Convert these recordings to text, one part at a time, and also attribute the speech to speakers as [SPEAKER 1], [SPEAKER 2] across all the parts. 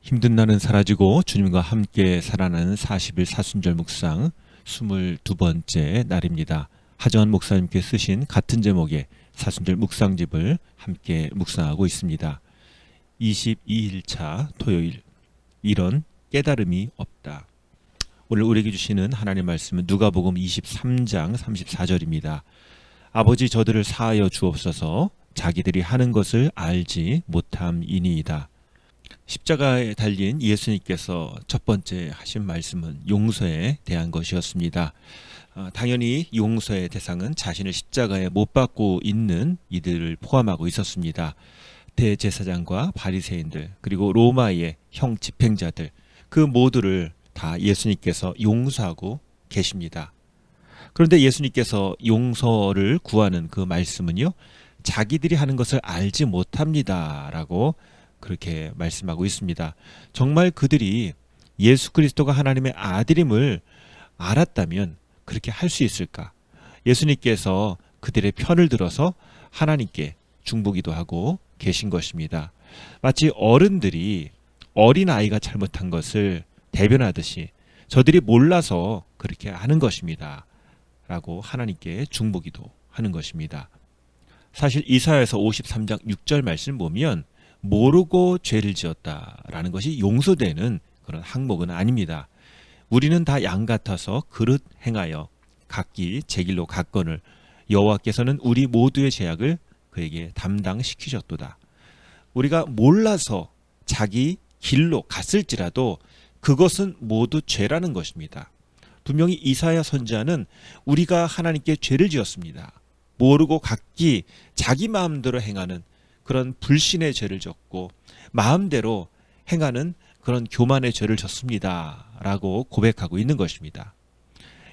[SPEAKER 1] 힘든 날은 사라지고 주님과 함께 살아나는 40일 사순절 묵상 22번째 날입니다. 하정한 목사님께 쓰신 같은 제목의 사순절 묵상집을 함께 묵상하고 있습니다. 22일차 토요일, 이런 깨달음이 없다. 오늘 우리에게 주시는 하나님의 말씀은 누가복음 23장 34절입니다. 아버지, 저들을 사하여 주옵소서. 자기들이 하는 것을 알지 못함이니이다. 십자가에 달린 예수님께서 첫 번째 하신 말씀은 용서에 대한 것이었습니다. 당연히 용서의 대상은 자신을 십자가에 못 박고 있는 이들을 포함하고 있었습니다. 대제사장과 바리새인들, 그리고 로마의 형 집행자들, 그 모두를 다 예수님께서 용서하고 계십니다. 그런데 예수님께서 용서를 구하는 그 말씀은요, 자기들이 하는 것을 알지 못합니다라고 그렇게 말씀하고 있습니다. 정말 그들이 예수 그리스도가 하나님의 아들임을 알았다면 그렇게 할 수 있을까? 예수님께서 그들의 편을 들어서 하나님께 중보기도 하고 계신 것입니다. 마치 어른들이 어린아이가 잘못한 것을 대변하듯이 저들이 몰라서 그렇게 하는 것입니다. 라고 하나님께 중보기도 하는 것입니다. 사실 이사야서 53장 6절 말씀 보면 모르고 죄를 지었다라는 것이 용서되는 그런 항목은 아닙니다. 우리는 다 양 같아서 그릇 행하여 각기 제 길로 갔거늘 여호와께서는 우리 모두의 죄악을 그에게 담당시키셨도다. 우리가 몰라서 자기 길로 갔을지라도 그것은 모두 죄라는 것입니다. 분명히 이사야 선지자는 우리가 하나님께 죄를 지었습니다. 모르고 각기 자기 마음대로 행하는 그런 불신의 죄를 졌고 마음대로 행하는 그런 교만의 죄를 졌습니다. 라고 고백하고 있는 것입니다.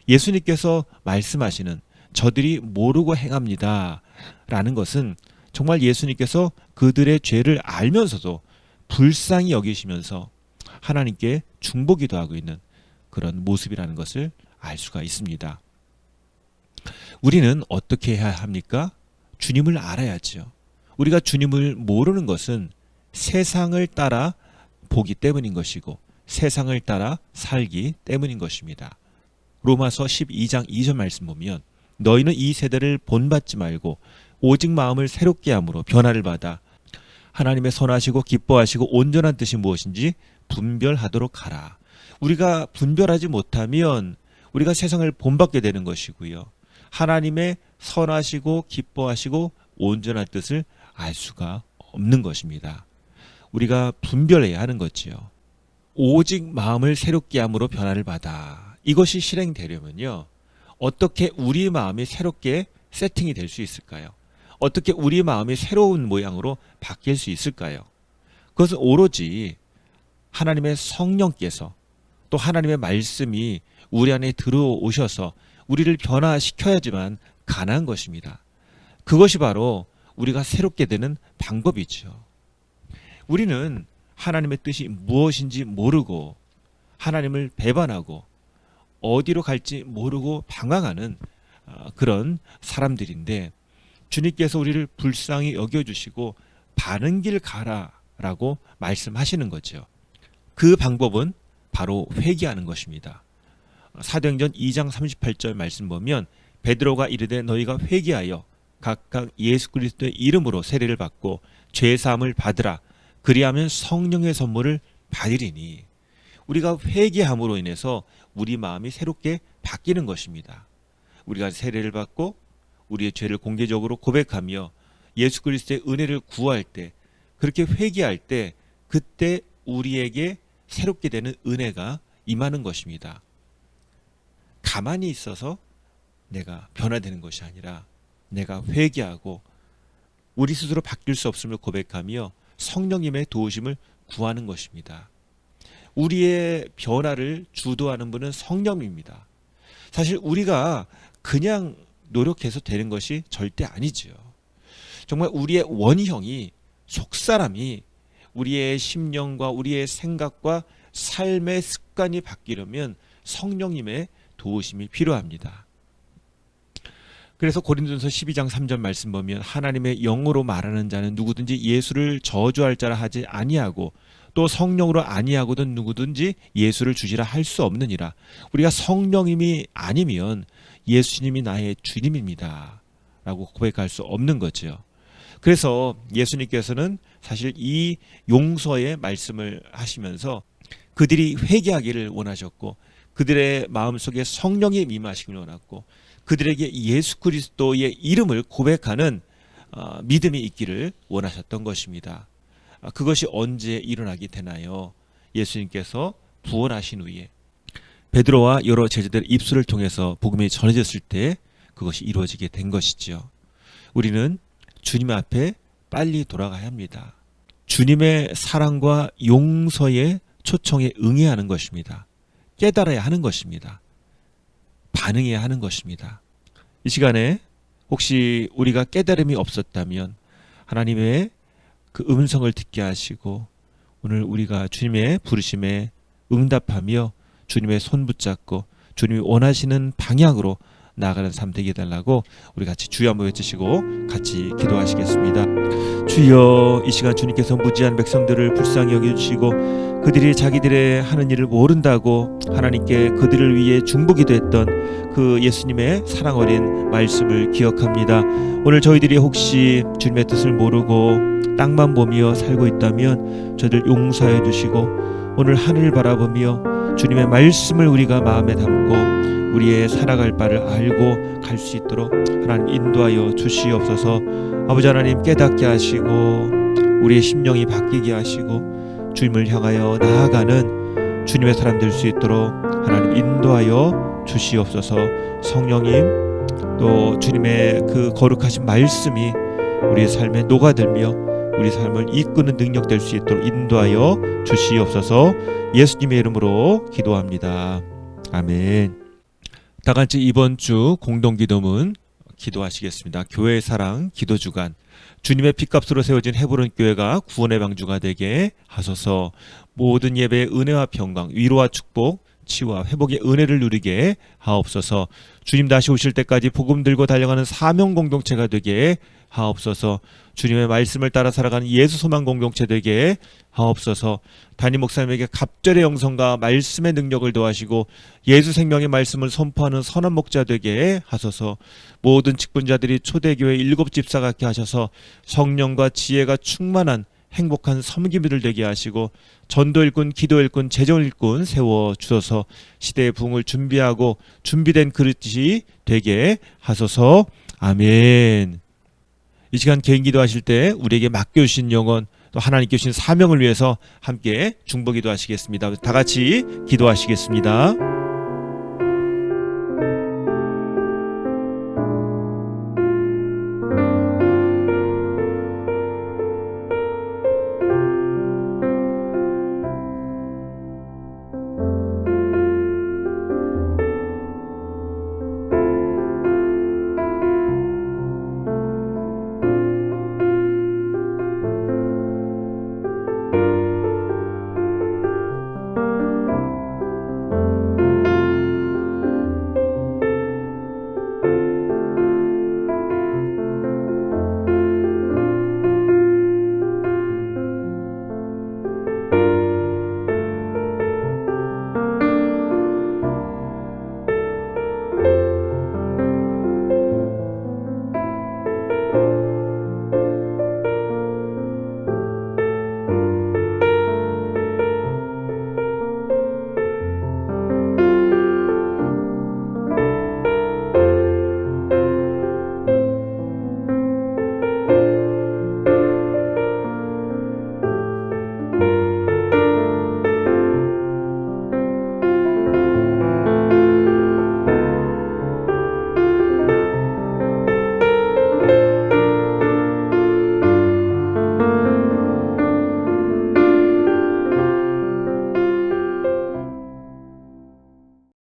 [SPEAKER 1] 예수님께서 말씀하시는 저들이 모르고 행합니다. 라는 것은 정말 예수님께서 그들의 죄를 알면서도 불쌍히 여기시면서 하나님께 중보기도 하고 있는 그런 모습이라는 것을 알 수가 있습니다. 우리는 어떻게 해야 합니까? 주님을 알아야죠. 우리가 주님을 모르는 것은 세상을 따라 보기 때문인 것이고 세상을 따라 살기 때문인 것입니다. 로마서 12장 2절 말씀 보면 너희는 이 세대를 본받지 말고 오직 마음을 새롭게 함으로 변화를 받아 하나님의 선하시고 기뻐하시고 온전한 뜻이 무엇인지 분별하도록 하라. 우리가 분별하지 못하면 우리가 세상을 본받게 되는 것이고요. 하나님의 선하시고 기뻐하시고 온전한 뜻을 알 수가 없는 것입니다. 우리가 분별해야 하는 거지요. 오직 마음을 새롭게 함으로 변화를 받아. 이것이 실행되려면요, 어떻게 우리 마음이 새롭게 세팅이 될 수 있을까요? 어떻게 우리 마음이 새로운 모양으로 바뀔 수 있을까요? 그것은 오로지 하나님의 성령께서 또 하나님의 말씀이 우리 안에 들어오셔서 우리를 변화시켜야지만 가능한 것입니다. 그것이 바로 우리가 새롭게 되는 방법이죠. 우리는 하나님의 뜻이 무엇인지 모르고 하나님을 배반하고 어디로 갈지 모르고 방황하는 그런 사람들인데 주님께서 우리를 불쌍히 여겨주시고 바른 길 가라라고 말씀하시는 거죠. 그 방법은 바로 회개하는 것입니다. 사도행전 2장 38절 말씀 보면 베드로가 이르되 너희가 회개하여 각각 예수 그리스도의 이름으로 세례를 받고 죄 사함을 받으라. 그리하면 성령의 선물을 받으리니. 우리가 회개함으로 인해서 우리 마음이 새롭게 바뀌는 것입니다. 우리가 세례를 받고 우리의 죄를 공개적으로 고백하며 예수 그리스도의 은혜를 구할 때, 그렇게 회개할 때 그때 우리에게 새롭게 되는 은혜가 임하는 것입니다. 가만히 있어서 내가 변화되는 것이 아니라 내가 회개하고 우리 스스로 바뀔 수 없음을 고백하며 성령님의 도우심을 구하는 것입니다. 우리의 변화를 주도하는 분은 성령입니다. 사실 우리가 그냥 노력해서 되는 것이 절대 아니죠. 정말 우리의 원형이, 속사람이, 우리의 심령과 우리의 생각과 삶의 습관이 바뀌려면 성령님의 도우심이 필요합니다. 그래서 고린도전서 12장 3절 말씀 보면 하나님의 영으로 말하는 자는 누구든지 예수를 저주할 자라 하지 아니하고 또 성령으로 아니하고든 누구든지 예수를 주시라 할 수 없느니라. 우리가 성령님이 아니면 예수님이 나의 주님입니다 라고 고백할 수 없는 거죠. 그래서 예수님께서는 사실 이 용서의 말씀을 하시면서 그들이 회개하기를 원하셨고, 그들의 마음속에 성령이 임하시기를 원했고, 그들에게 예수 그리스도의 이름을 고백하는 믿음이 있기를 원하셨던 것입니다. 그것이 언제 일어나게 되나요? 예수님께서 부활하신 후에 베드로와 여러 제자들의 입술을 통해서 복음이 전해졌을 때 그것이 이루어지게 된 것이지요. 우리는 주님 앞에 빨리 돌아가야 합니다. 주님의 사랑과 용서의 초청에 응해야 하는 것입니다. 깨달아야 하는 것입니다. 반응해야 하는 것입니다. 이 시간에 혹시 우리가 깨달음이 없었다면 하나님의 그 음성을 듣게 하시고, 오늘 우리가 주님의 부르심에 응답하며 주님의 손 붙잡고 주님이 원하시는 방향으로 나아가는 삶 되게 해달라고 우리 같이 주여 한번 외치시고 같이 기도하시겠습니다. 주여, 이 시간 주님께서 무지한 백성들을 불쌍히 여겨주시고 그들이 자기들의 하는 일을 모른다고 하나님께 그들을 위해 중보기도 했던 그 예수님의 사랑 어린 말씀을 기억합니다. 오늘 저희들이 혹시 주님의 뜻을 모르고 땅만 보며 살고 있다면 저희들 용서해 주시고, 오늘 하늘을 바라보며 주님의 말씀을 우리가 마음에 담고 우리의 살아갈 바를 알고 갈 수 있도록 하나님 인도하여 주시옵소서. 아버지 하나님, 깨닫게 하시고 우리의 심령이 바뀌게 하시고 주님을 향하여 나아가는 주님의 사람 될 수 있도록 하나님 인도하여 주시옵소서. 성령님, 또 주님의 그 거룩하신 말씀이 우리의 삶에 녹아들며 우리 삶을 이끄는 능력 될 수 있도록 인도하여 주시옵소서. 예수님의 이름으로 기도합니다. 아멘. 다 같이 이번 주 공동기도문 기도하시겠습니다. 교회의 사랑 기도주간, 주님의 피값으로 세워진 헤브론 교회가 구원의 방주가 되게 하소서. 모든 예배의 은혜와 평강, 위로와 축복, 치유와 회복의 은혜를 누리게 하옵소서. 주님 다시 오실 때까지 복음 들고 달려가는 사명 공동체가 되게 하옵소서. 주님의 말씀을 따라 살아가는 예수 소망 공동체 되게 하옵소서. 담임 목사님에게 갑절의 영성과 말씀의 능력을 더하시고 예수 생명의 말씀을 선포하는 선한 목자 되게 하소서. 모든 직분자들이 초대교회 7집사 같게 하셔서 성령과 지혜가 충만한 행복한 섬기미들 되게 하시고 전도 일꾼, 기도 일꾼, 재정 일꾼 세워 주셔서 시대의 부흥을 준비하고 준비된 그릇이 되게 하소서. 아멘. 이 시간 개인 기도하실 때 우리에게 맡겨주신 영혼, 또 하나님께 주신 사명을 위해서 함께 중보 기도하시겠습니다. 다 같이 기도하시겠습니다.